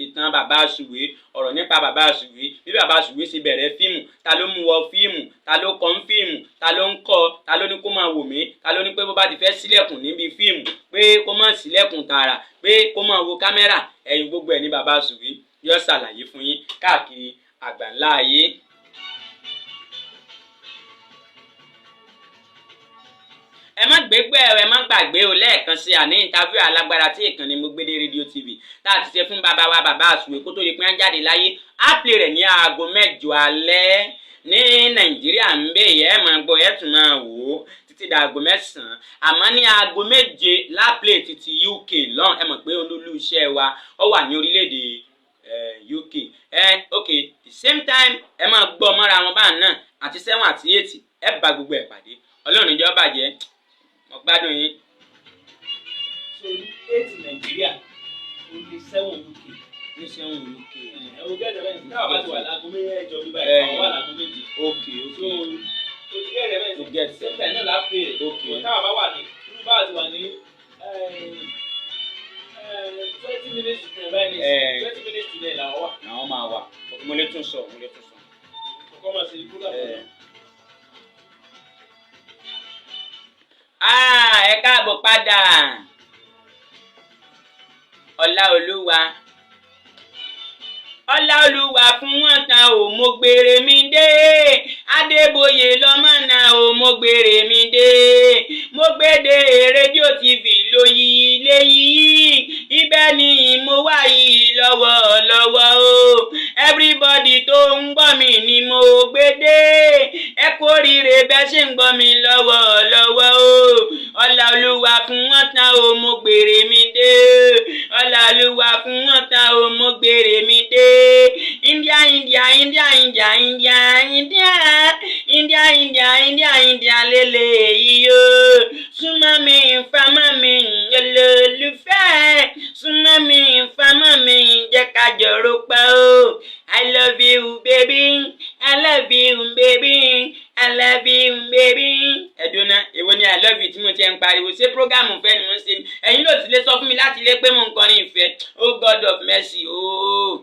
ìtàn bàbá Sùwé ọ̀rọ̀ nípa bàbá Sùwé bí bàbá Sùwé ṣe bẹ̀rẹ̀ fíìmù ta ló mú wọ fíìmù ta ló kọ́ ń fíìmù ta ló ń kọ́ ta ló ní kó máa wò mí ta ló ní pé bó bá ti fẹ́ sílẹ̀kùn níbi fíìmù pé kó má sílẹ̀kùn tààrà pé kó máa wo kámẹ́rà gbogbo ẹ̀ ní bàbá Sùwé yóò ṣàlàyé fún yín káàkiri àgbáńlá ayé. ẹ má gbàgbé o lẹ́ẹ̀kan sí àní interview alágbára tí ìkànnì Mogbede rédíò TV tá a ti ṣe fún bàbá wa bàbá Sùwé kó tó di pé wọ́n jáde láyé á play rẹ̀ ní aago 8 alẹ́ ní Nàìjíríà ń bẹ̀ yẹ́ máa gbọ́ ẹ̀ tún máa wò ó títí di aago 9 àmọ́ ní aago 7 láplay títí UK lọ́n ẹ mọ̀ pé olólù iṣẹ́ wa ó wà ní orílẹ̀-èdè UK okay the same time ẹ máa gbọ́ mọ́ra wọn báà náà àti 7 àti 8 ẹ bá gbogbo ẹ̀ pàdé Ọlọ́run ìjọ bàjẹ́ mo gbádùn yín. so 8 Nàìjíríà only 7 UK ní 7 UK. ẹ wo gẹ́gẹ́ bẹ́ẹ̀ ní káwá ti wà láago 8 bí báyìí àwọn wà láago 7. okay so o ti gẹ́gẹ́ bẹ́ẹ̀ to get same time náà lápè rẹ̀ okay káwá bá wà ní irú bá ti wà ní 20 minutes to 9 20 minutes to 9 làwọn wà. àwọn máa wà mo lè tún sọ. kọ́kọ́ máa ṣe ikú láti. ẹ káàbọ̀ padà Ọláolúwa fún wọn tán ò mo gbére mi dé Adébóyè lọ́mọ náà ò mo gbére mi dé Mogbede rédíò TV lóyí ilé yìí ibẹ̀ ni mo wà yìí lọ́wọ́lọ́wọ́ o everybody tó ń gbọ́ mi ni mo gbé dé ẹ kú oríire bẹ́ẹ̀ ṣe ń gbọ́ mi lọ́wọ́lọ́wọ́ o Ọláolúwa fún wọn tán ò mo gbére mi dé Ọláolúwa fún wọn tán ò mo gbére mi dé India lele iyo súnmọ́ mi fámọ́ mi olólùfẹ́ súnmọ́ mi fámọ́ mi jẹ́ ká jọ̀rọ̀ pa o I love you baby I love you baby I love you baby. ẹ̀dùnà èwo ni I love you tí mo ti ń pariwo ṣé prógámù fẹ́ ni mo ń ṣe ni ẹ̀yin ló ti lè sọ fún mi láti lé pé mo ń kọrin ìfẹ́ oh God of mercy oh.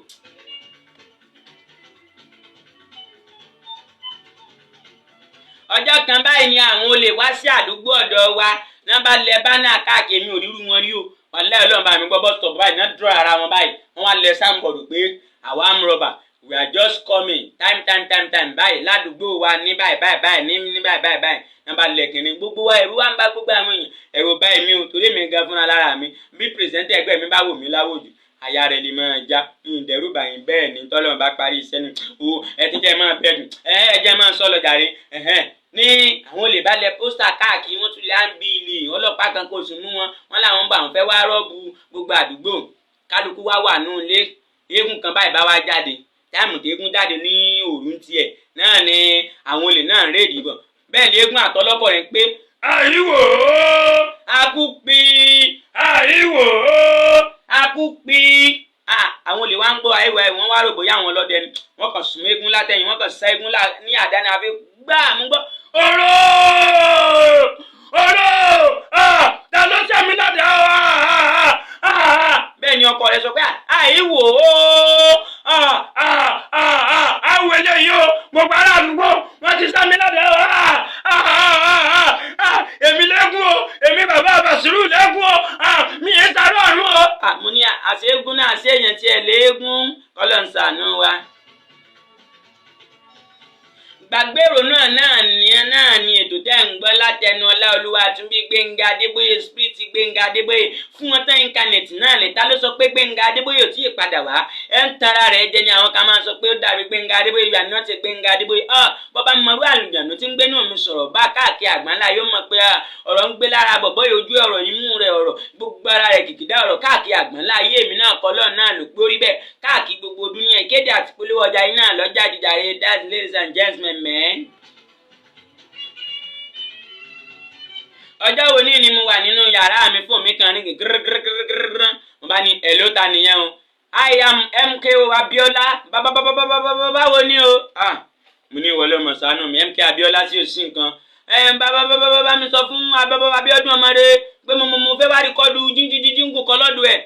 ọjọ́ kan báyìí ni àwọn olè wá sí àdúgbò ọ̀dọ̀ wa náà bá lẹ bánà káàkiri mi ò rírú wọn rí o wàlẹ́ Ọlọ́run bá mi gbọ́ bọ́ stop báyìí náà dúró ara wọn báyìí wọ́n wá lẹ sáńbọ̀dù pé àwa amúrọ̀bà we are just coming time báyìí ládùúgbò wa ní báyìí ní báyìí náà bá lẹ kìnìún gbogbo wa ẹ̀rù wa ń bá gbogbo àwọn èèyàn ẹ̀rù báyìí mi ò torí mi gan fúnra lára mi bí pírẹsidẹ́ntì ẹgbẹ́ mi bá wò mí láwòjù àyà rẹ̀ lè máa já ìdẹ̀rù bàyìn bẹ́ẹ̀ ni tọ́lọ́run bá parí iṣẹ́ ni o ẹ ti jẹ́ máa bẹ̀rù ẹ jẹ́ máa sọ lọ jàre ní àwọn olè bá lẹ pósítà káàkiri wọ́n tún lè á ń bí ilé ọlọ́pàá kan kò sùn mú wọn làwọn ń bá àwọn fẹ́ wá rọ́ọ̀bù gbogbo àdúgbò kálukú wá wà nù ilé eégún kan báyìí bá wá jáde táìmù tí eégún jáde ní òru tiẹ̀ náà ni àwọn olè náà ń rédìí bọ̀ bẹ́ẹ̀ ni eégún àtọlọ́kọ̀ rẹ̀ ń pé àríwò akúpi àríwò akúpi àwọn olè wá ń gbọ́ àìwọ̀ ẹ̀ wọ́n wá rò bóyá àwọn ọlọ́dẹ ni wọ́n kàn sún eégún látẹ̀yìn wọ́n kàn sá eégún ní àdáni àfi gbá mú gbọ́ oró ta ló sẹ́mi lọ́dẹ bẹ́ẹ̀ ni ọkọ rẹ̀ sọ pé àìwò àwọ̀ eléyìí o gbogbo ará àdúgbò wọ́n ti sẹ́mi lọ́dẹ èmi lẹ́gùn o èmi bàbá Bàṣírù lẹ́gùn o mi ì sáré ọ̀run o. mo ní àṣeégún náà àṣeèyàn tiẹ̀ léégún kọ́lọ̀ ń ṣàánú wa. gbàgbé ìrònú náà ni ètò tẹ́ ń gbọ́ látẹnu Ọláolúwa Àtúnbí Gbénga Adébóyè spirit Gbénga Adébóyè fún wọn tán íńtánẹ́ẹ̀tì náà lè ta ló sọ pé Gbénga Adébóyè ò tí ì padà wá ẹ ń tara rẹ̀ jẹ ni àwọn kan máa sọ pé ó dàbí Gbénga Adébóyè yóò àná ti Gbénga Adébóyè bọ́bá mọ̀rú àlùjànnú tí ń gbé náà mi sọ̀rọ̀ bá káàkiri àgbáńlá yóò mọ̀ pé ọ̀rọ̀ ń gbé lára bọ̀bọ́ yóò ojú ọ̀rọ̀ imú rẹ̀ ọ̀rọ̀ gbogbo ara rẹ̀ kìkìdá ọ̀rọ̀ káàkiri àgbáńlá ayé mi náà kọ́lọ́ náà ló gbórí bẹ́ẹ̀ káàkiri gbogbo dúníyàn ìkéde àti polówó ọjà yín náà lọ́jà jíjàre that's ladies and gentlemen men. ọjọ́ wo ni mo wà nínú yàrá mi fún mi kan ní gírígírígírígírí mo mo bá ní ẹ̀ ló ta nìyẹn o. I am MKO Abiola báwo ni o. Mo ní ìwọlé ọmọ ṣàánú mi MK Abiola sí òsì nǹkan. Bá mi sọ fún Abíọ́dún ọmọdé pé mo fẹ́ wá rìkọ́dù jíngù kan lọ́dọ̀ ẹ̀.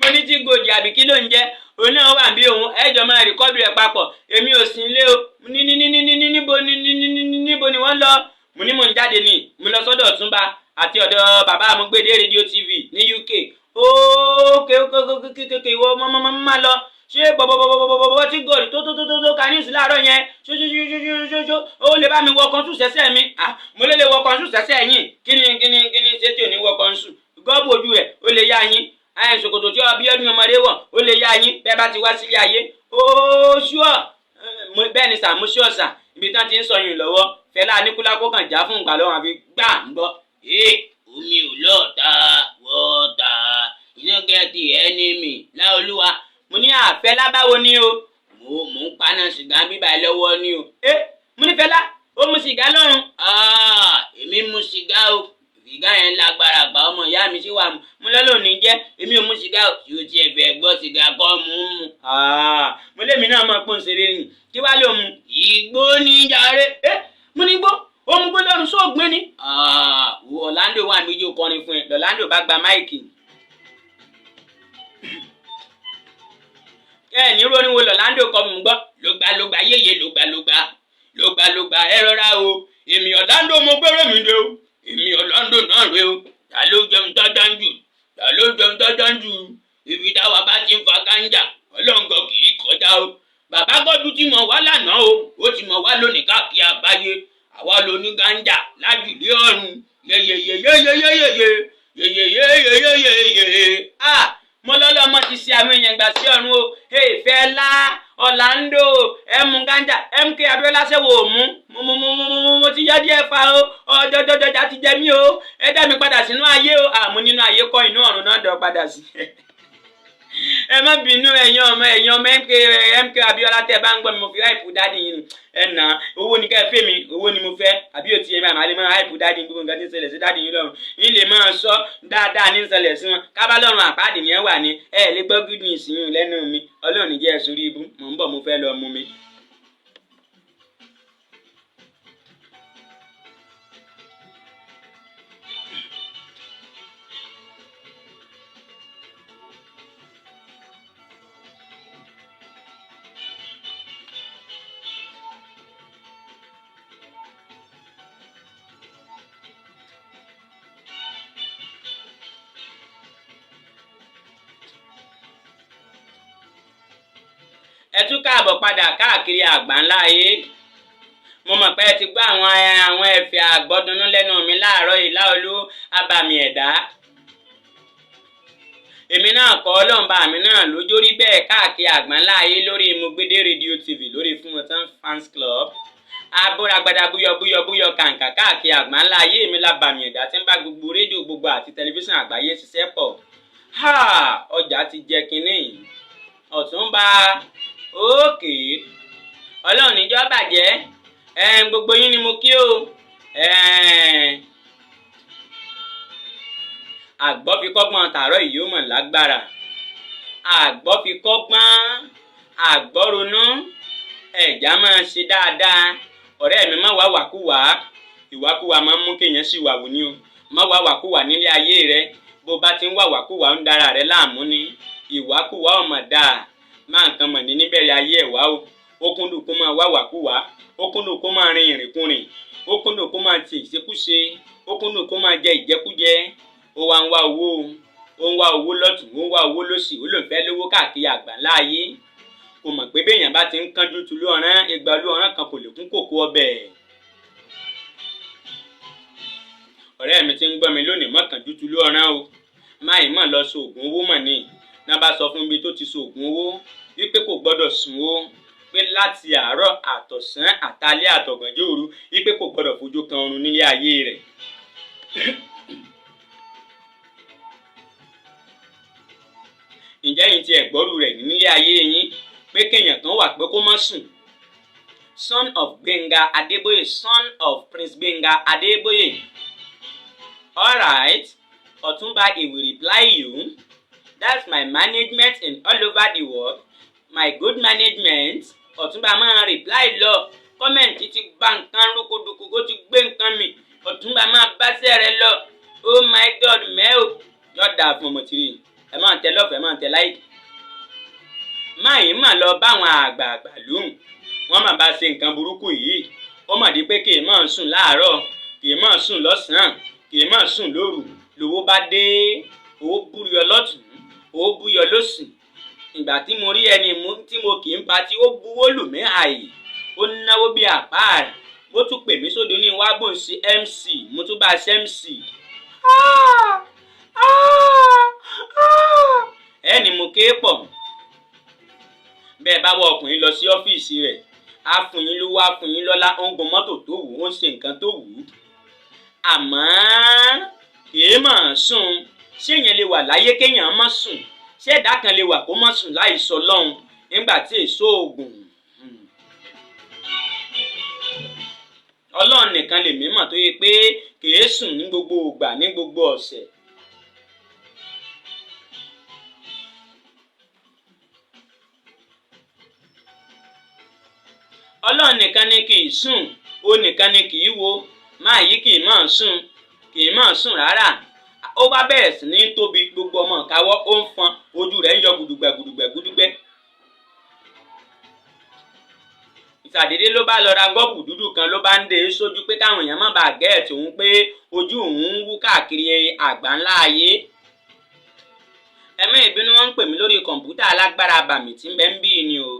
Mo ní tí gòjì àbí kí ló ń jẹ́ òun náà wà bí òun ẹ̀jọ̀ máa rìkọ́dù ẹ̀ papọ̀ èmi ò sí ilé o. Níbo ni wọ́n lọ. Mo ní mò ń jáde ní mo lọ sọ́dọ̀ Ọ̀túnba àti ọ̀dọ̀ bàbá Amúgbédé rédíò TV ní UK. Ókè ìwọ máa lọ ṣé bọ̀bọ̀bọ̀bọ̀bọ̀ tí gòrì tó ka ní ìsìláàárọ̀ yẹn ṣoṣoṣoṣoṣo ó lè bá mi wọ kọ́ńsù sẹ́sẹ́ mi. Mo lè wọ kọ́ńsù sẹ́sẹ́ yín kí ni ṣé tí ò ní wọ kọ́ńsù gọ́ọ̀bù ojú ẹ̀ ó lè yá yín ṣòkòtò tí Abíọ́dún ọmọdé wọ̀ ó lè yá yín bẹ́ẹ̀ bá ti wá sílé ayé ó ṣúọ̀ bẹ́ẹ̀ ni sàmú ṣọ́ọ̀ṣà ibi tán ti ń sọ yín lọ́wọ́ Fẹlá Aníkúlápó kàn já fún ìgbà lọ́wọ́ àfi gbà ń gbọ́. Omi ò lọ́ọ̀ta wọ́ọ̀ta iná gẹ́tì ẹnìmì Láolúwa. Mo ní Fẹlá báwo ni o. Mo ń paná sìgá bíbá lọ́wọ́ ni o. Mo ní Fẹlá ó mu sìgá lọ́rùn. Èmi mu sìgá o sìgá yẹn lágbára gba ọmọ ìyá mi sí wà mú mo lọ́lọ́ ní jẹ́ èmi ò mu sìgá o tí o tiẹ̀ fẹ́ gbọ́ sìgá kọ́ mu. Mo lémi náà mọ̀ pé ń ṣeré ni kí wá ló mu. Ìgbó ní jàre. Mo ní gbó ó mu gbó lọ́rùn sóògbé ni. Orlando wà méjì kọrin fún ẹ Orlando bá gba máìkì. Ní rorin wo Orlando kọ mi gbọ́ lógbà yéye lógbà ẹ rọra o èmi Orlando mo gbẹ́rẹ́ mi dé o èmi Orlando náà rè o ta ló jẹun tọ́jọ́ jù ibi táwa bá ti ń fa gánjà ọlọ́ngàn kì í kọjá o bàbá gbọ́dún tí mo wá lánàá o ó ti mọ̀ wá lónìí káàkiri àgbáyé àwa ló ní gánjà lájùlé ọ̀run yeyeyeyeyeyeye. Mo lọ́lọ́ ọmọ ti ṣe àwọn èèyàn gbà sí ọ̀run o. Fẹlá Orlando ẹmu gánjà MK Abiola ṣẹ́wọ̀ mo ti yá díẹ̀ fa o ọjọ́jọ́jọ́jà ti jẹ mí o ẹ dá mi padà sínú ayé o. Àmú nínú ayé kọ́ inú ọ̀run náà dọ̀ padà sí. Ẹ má bínú ẹ̀yin ọmọ MK Abiola tẹ́ bá ń gbọ́ mi mo fi háìpù dáàdì yín ẹ̀nà owó ní kẹ́ fẹ́ mi owó ni mo fẹ́ àbí òtí ẹ̀ máa lè máa háìpù dáàdì gbogbo nǹkan tí ń ṣẹlẹ̀ sí dáàdì yín lọ́rùn yín lè máa sọ dáadáa ní ṣẹlẹ̀ sí wọn kábà lọ́rùn àpáàdì yẹn wà ní lè gbọ́ good news yín lẹ́nu mi Ọlọ́run ní jẹ́ ẹ̀ sórí ibú mò ń bọ̀ mo fẹ́ lọ mú mi. Ẹ tún káàbọ̀ padà káàkiri àgbáńlá ayé. Mo mọ̀ pé ẹ ti gbọ́ àwọn ẹ̀fẹ̀ àgbọ́dúnú lẹ́nu mi láàárọ̀ yìí Láolú abàmì ẹ̀dá. Èmi náà kọ́ Ọlọ́run mi náà lójó rí bẹ́ẹ̀ káàkiri àgbáńlá ayé lórí Amúgbédé rédíò TV lórí Fúnmọ̀tán fans club. Abúragbada búyọ kàǹkà káàkiri àgbáńlá ayé mi lábàmì ẹ̀dá tí ń bá gbogbo rédíò gbogbo àti tẹlifíṣàn àgbáyé ṣiṣẹ́ pọ̀. Ọjà ti jẹ kínní. Ọ̀túnba ókè Ọlọ́run níjọ́ bàjẹ́ gbogbo yín ni mo kí o. Àgbọ́ fi kọ́gbọ́n tààrọ̀ yìí ó mọ̀ lágbára. Àgbọ́ fi kọ́gbọ́n àgbọ́ ronú ẹ̀já máa ṣe dáadáa. Ọ̀rẹ́ mi má wá wàkúwà ìwàkúwà máa ń mú kéèyàn sì wàwù ní o. Má wá wàkúwà nílé ayé rẹ bó bá ti ń wá wàkúwà ń dára rẹ láàmú ni ìwàkúwà ọmọ dáa máa nǹkan mọ̀ ní níbẹ̀rẹ̀ ayé ẹ̀ wá o. Ó kúndùn kó máa wá wàkúwà ó kúndùn kó máa rin ìrìnkúrìn ó kúndùn kó máa ti ìṣekúṣe ó kúndùn kó máa jẹ ìjẹkújẹ ó wá ń wá owó ó ń wá owó lọ́tùn ó ń wá owó lósì ó lòun fẹ́ lówó káàkiri àgbáńlá ayé. Kò mọ̀ pé béèyàn bá ti ń kánjú tulú ọ̀rán igba olú ọ̀rán kan kò lè kún kòkó ọbẹ̀. Ọ̀rẹ́ mi ti ń gbọ́ mi lónìí mọ́ kánjú tulú ọ̀rán o máì mọ̀ lọ sóògùn owó mọ̀ ní náà bá sọ fún mi tó ti sóògùn owó wípé kò gbọ́dọ̀ sùn ó pé láti àárọ̀ àtọ̀sán àtalẹ́ àtọ̀gànjọ́ òru wípé kò gbọ́dọ̀ fojú kan oorun nílé ayé rẹ̀. Ǹjẹ́ yín ti ẹ̀gbọ́rú rẹ̀ nílé ayé yín pé kéèyàn kan wà pé kó má sùn. Son of Gbenga Adeboye, son of Prince Gbenga Adeboye. Alright Ọ̀túnba he will reply you. That's my management in all over the world. My good management. Ọ̀túnba máa reply lọ. Kọ́mẹ̀ntì ti gba nǹkan rúkúdùkú kó ti gbé nǹkan mi. Ọ̀túnba máa báṣẹ́ rẹ lọ. Oh my God mẹ́ò. Yọ̀dà fún ọmọ tìrì. Ẹ máa tẹ lọ́fẹ̀ẹ́ máa tẹ láìkì. Máyì mà lọ báwọn àgbààgbà lóhùn. Wọ́n mà bá ṣe nǹkan burúkú yìí. Ó mà di pé kì í máa sùn láàárọ̀, kì í máa sùn lọ́sàn-án, kì í máa sùn lóru. Lówó bá dé, owó búyọ lọ́tùn, owó búyọ lósì. Ìgbà tí mo rí ẹni tí mo kì í pa tí ó buwó lù mí àyè. Ó náwó bí àpáàrà. Ó tún pè mí sódò ní wágbọ̀n sí MC. Mo tún bá ṣe MC. Ẹni mo ké pọ̀. Bẹ́ẹ̀ bá wọ ọkùnrin lọ sí ọ́fíìsì rẹ̀. Á fún yín lówó, á fún yín lọ́lá. Ó ń gun mọ́tò tó wù ú, ó ń ṣe nǹkan tó wù ú. Àmọ́ kìí máa sùn. Ṣé èèyàn lè wà láyé kéèyàn má sùn? Ṣé ẹ̀dá kan lè wà kó má sùn láì sọ lọ́hùn nígbà tí èso oògùn? Ọlọ́run nìkan lè mímọ̀ tó yẹ pé kìí sùn ní gbogbo ìgbà ní gbogbo ọ̀sẹ̀. Ọlọ́run nìkan ni kì í sùn, ó nìkan ni kì í wo. Máa yí kì í máa sùn, kì í máa sùn rárá. Ó bá bẹ̀rẹ̀ sí ní tóbi, gbogbo ọmọ ìkáwọ́ ó ń fọn, ojú rẹ̀ ń yọ gùdùgbẹ̀. Ìsàdédé ló bá lọ ra gọ́ọ̀bù dúdú kan ló bá ń dé sójú pé káwọn èèyàn má bàa gẹ́ẹ̀tì òun pé ojú òun ń wú káàkiri àgbáńlá ayé. Ẹ̀mí ìbínú wọn ń pè mí lórí kọ̀ǹpútà alágbára abàmì tí ń bẹ ń bí ni o.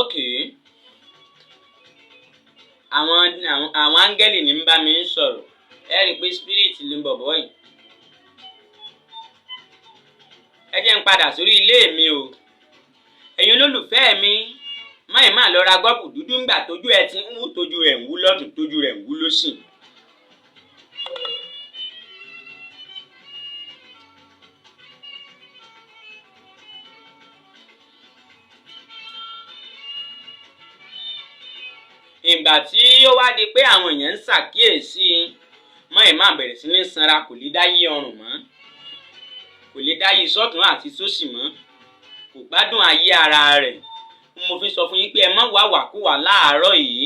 Okay. Àwọn áńgẹ́lì ní ń bá mi ń sọ̀rọ̀. Ẹ rí i pé spirit ló ń bọ̀bọ̀ yìí. Ẹ jẹ́ ń padà sórí ilé mi o. Ẹ̀yin olólùfẹ́ mi, máì máa lọ ra gọ́ọ̀bù dúdú ńgbà tójú ẹ ti ń wú, tójú rẹ̀ ń wú lọ́tùn, tójú rẹ̀ ń wú lósì. Ìgbà tí ó wá di pé àwọn èèyàn ń ṣàkíyèsí, máì máa bẹ̀rẹ̀ sí ní sanra, kò lè dáyé ọrùn mọ́, kò lè dáyé sọ́tún àti sósì mọ́, kò gbádùn ayé ara rẹ̀. Mo fi sọ fún yín pé ẹ má wá wàkúwà láàárọ̀ yìí,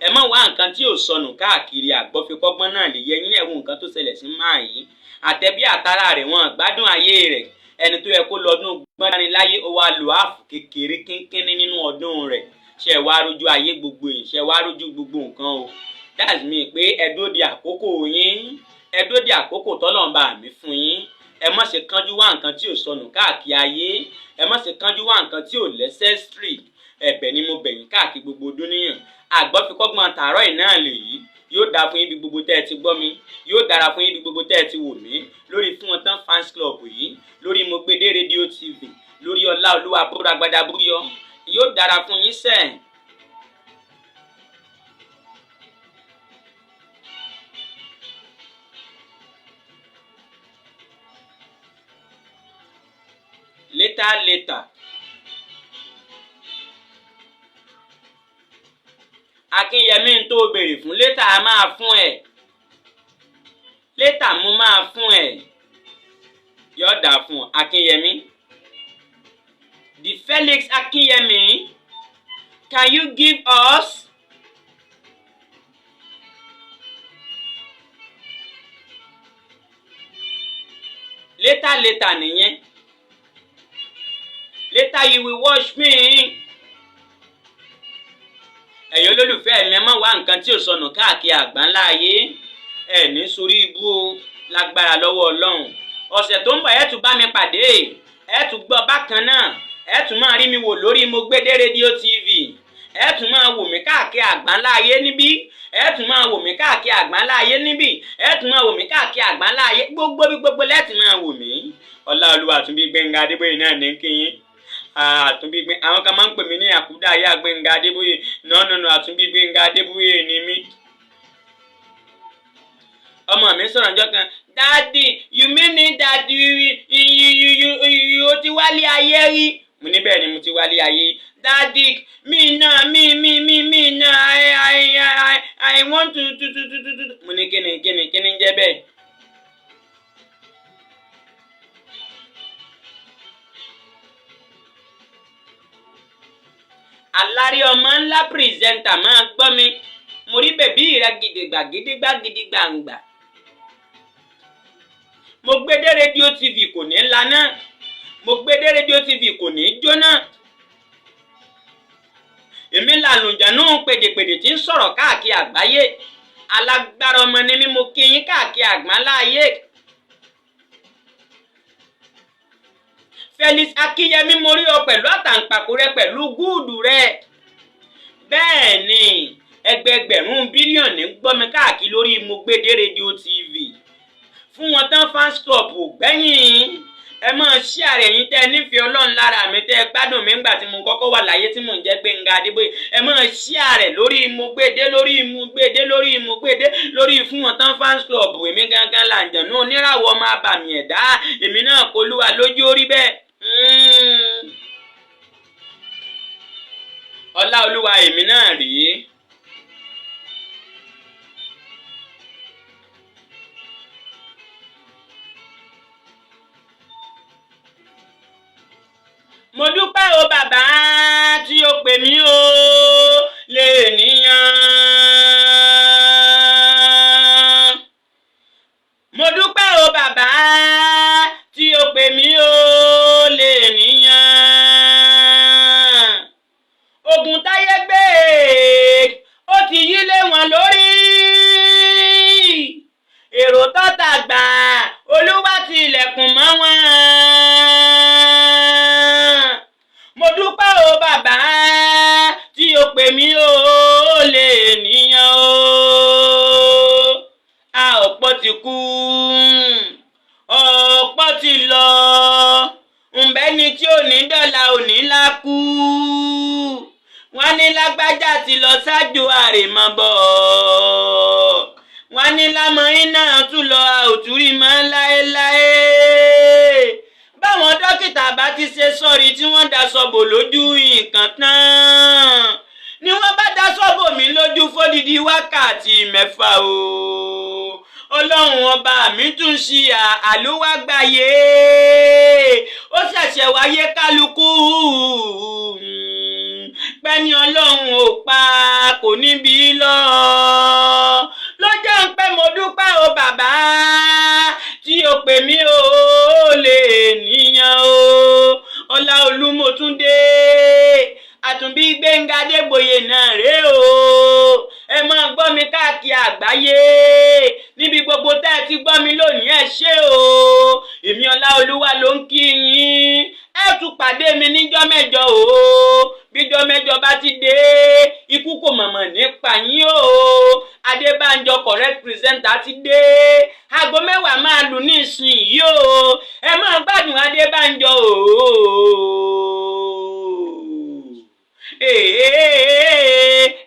ẹ má wá nǹkan tí ò sọnù káàkiri. Àgbọ́fikọ́gbọ́n náà lè yẹ yín ẹ̀wọ̀n nǹkan tó ṣẹlẹ̀ sí máa yìí. Àtẹ̀bí àtàrà rẹ̀ wọn gbádùn ayé rẹ̀. Ẹni tó yẹ kó lọ́dún gbọ́dániláyé ó wá lo ààfù kékeré kínkínní nínú ọdún rẹ̀. Ṣé wá rójú ayé gbogbo yìí, ṣé wá rójú gbogbo nǹkan o. That's me pé ẹ dúró de àkókò yín, ẹ dúró de àkókò tọ́lọ́run mi fún yín. Ẹ má ṣe kánjú wá nǹkan tí ò sọnù káàkiri ayé. Ẹ má ṣe kánjú wá nǹkan tí ò lẹ́sẹ̀sírì. Ẹ̀bẹ̀ ni mo bẹ̀yìn káàkiri gbogbo dúníyàn. Àgbọ́fikọ́gbọ́n tààrọ̀ yìí náà lèyí. Yóò dáa fún yín bí gbogbo tẹ́ ẹ ti gbọ́ mi. Yóò dára fún yín bí gbogbo tẹ́ ẹ ti wò mí. Lórí Fún Wọn Tán fans club yìí. Lórí Mogbede rédíò TV. Lórí Ọláolúwa Bóragbada Búríọ́. Yóò dára fún yín sẹ́ẹ̀. Later. Akínyẹmí ń tó béèrè fún later a máa fún ẹ. Later mo máa fún ẹ. Yóò dà fún Akínyẹmí. The Felix Akínyẹmí, can you give us later nìyẹn. Later you will watch me. Ẹ̀yin olólùfẹ́ mi, ẹ má wá nǹkan tí ò sọnù káàkiri àgbáńlá ayé. Ẹ ní sórí ibú o, lágbára lọ́wọ́ Ọlọ́run. Ọ̀sẹ̀ tó ń bọ̀ ẹ tún bá mi pàdé. Ẹ tún gbọ́ bákan náà. Ẹ tún máa rí mi wò lórí Mogbede rédíò TV. Ẹ tún máa wò mí káàkiri àgbáńlá ayé níbí. Ẹ tún máa wò mí káàkiri àgbáńlá ayé níbí. Ẹ tún máa wò mí káàkiri àgbáńlá ayé gbogbo lẹ́tì máa wò mí. Ọláolúwa Àtúnbí Gbénga Adébóyè náà ní kí yín. Àtúnbí Gbénga, àwọn kan máa ń pè mí ní Àkúdàáyá Gbénga Adébóyè. No, Àtúnbí Gbénga Adébóyè ni mí. Ọmọ mi sọ̀rọ̀ ọjọ́ kan, Daddy, you mean it that you ti wálé ayé rí? Mo ní bẹ́ẹ̀ ni mo ti wálé ayé. Daddy, me náà, I want to mo ní kíni jẹ́ bẹ́ẹ̀. Alárí ọmọ ńlá pírẹsẹ̀ntà máa gbọ́ mi mo rí bèbí rẹ gidigbàǹgbà. Mo gbé dé rédíò TV kò ní laná, mo gbé dé rédíò TV kò ní jóná. Èmi làlùjànnú pèdèpèdè tí ń sọ̀rọ̀ káàkiri àgbáyé. Alágbára ọmọ ni mí, mo kí yín káàkiri àgbáláyé. Felix Akínyẹmí, mo rí ọ pẹ̀lú àtàǹpàkò rẹ pẹ̀lú gúùdù rẹ. Bẹ́ẹ̀ ni ẹgbẹgbẹ̀rún bílíọ̀nù ń gbọ́ mi káàkiri lórí Mo Gbé Dé rédíò TV. Fún wọn tán fans club ò gbẹ́yìn. Ẹ máa share ẹ̀yin tẹ́ nífẹ̀ẹ́ Ọlọ́run lára mi tẹ́ gbádùn mi ńgbà tí mo kọ́kọ́ wà láyé tí mò ń jẹ́ Gbénga Adébóyè. Ẹ máa share lórí Mo Gbé Dé lórí fún wọn tán fans club. Èmi gangan làǹjẹ̀nú oníràwọ̀ ọmọ abàmì ẹ̀dá. Èmi náà k'Olúwa lójú orí bẹ́ẹ̀. Ọlá Olúwa èmi náà rèé. Mo dúpẹ́ o bàbá tí o pè mí o lènìyàn. Mo dúpẹ́ o bàbá tí o pè mí o lènìyàn. Ogun táyé gbé ó ti yí lé wọn lórí. Èrò tọ́ta gbà Olúwa ti ilẹ̀kùn mọ́ wọn. Mo dúpẹ́ o bàbá tí o pè mí o lènìyàn o. A ọ̀pọ̀ ti kú, ọ̀pọ̀ ti lọ. Ǹbẹ́ni tí ò ní dọ́là ò ní lákú. Wọ́n ní lágbájá ti lọ ṣáájú àrèmabọ̀. Wọ́n ní lámọ̀yín náà tún lọ àòtúrí mọ́ láéláé. Báwọn dókítà bá ti ṣe sọ́ọ̀rì tí wọ́n daṣọ bò lójú nǹkan tán ni wọ́n bá daṣọ bò mí lójú fódìdí wákàtí 6 o. Ọlọ́run ọba mi tún ṣí àlùwàgbáyé. Ó ṣẹ̀ṣẹ̀ wáyé kálukú. Pẹ́ni Ọlọ́run ò pa kò níbi lọ. Ló jẹ́ ń pé mo dúpẹ́ o bàbá tí o pè mí o lènìyàn o. Ọláolú Motúndé Àtúnbí Gbénga Adébóyè náà rèé o. Ẹ máa gbọ́ mi káàkiri àgbáyé níbi gbogbo tẹ́ ẹ ti gbọ́ mi lónìí, ẹ ṣé o. Èmi Ọláolúwa ló ń kí yín. Ẹ tún pàdé mi níjọ́ mẹ́jọ o. Bíjọ́ mẹ́jọ bá ti dé, ikú kò mọ̀mọ̀ nípa yín o. Adébánjọ correct presenter ti dé. Aago 10 máa lù ní ìsinyìí o. Ẹ máa gbádùn Adébánjọ o.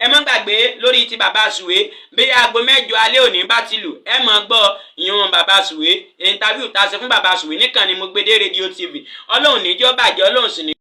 Ẹ má gbàgbé lórí ti bàbá Sùwé bí aago 9 alẹ́ òní bá ti lù, ẹ máa gbọ́ ìyún bàbá Sùwé. Interview tá a ṣe fún bàbá Sùwé níkànnì Mo Gbé Dé rédíò TV. Ọlọ́run níjọ́ bàjẹ́, Ọlọ́run sì ní.